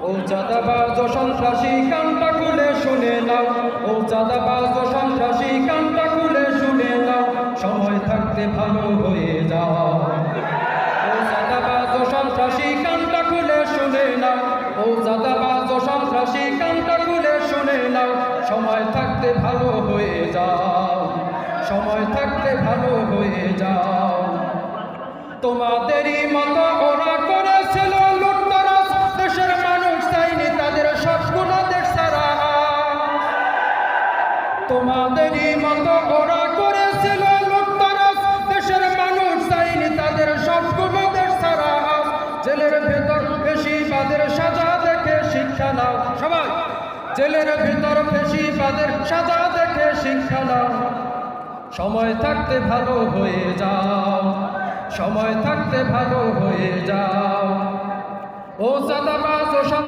ও চাঁদাবাজ ও সন্ত্রাসী কানটা খুলে শুনে নাও, ও চাঁদাবাজ ও সন্ত্রাসী কানটা খুলে শুনে নাও, সময় থাকতে ভালো হয়ে যাও। ও চাঁদাবাজ ও সন্ত্রাসী কানটা খুলে শুনে নাও, ও চাঁদাবাজ ও সন্ত্রাসী কানটা খুলে শুনে নাও, সময় থাকতে ভালো হয়ে যাও, সময় থাকতে ভালো হয়ে যাও। তোমাদেরই মতো ওরা করেছিল লুটতরাজ, দেশের মানুষ চাইনি তাদের সবগুলো দেশ ছাড়া। তোমাদেরই মতো ওরা করেছিল লুটতরাজ, দেশের মানুষ চাইনি তাদের সবগুলো দেশ ছাড়া। জেলের ভেতর ফেসিবাদের সাজা দেখে শিক্ষা নাও সবাই, জেলের ভেতর ফেসিবাদের সাজা দেখে শিক্ষা নাও, সময় থাকতে ভালো হয়ে যাও, সময় থাকতে ভালো হয়ে যাও। ও চাঁদাবাজ ও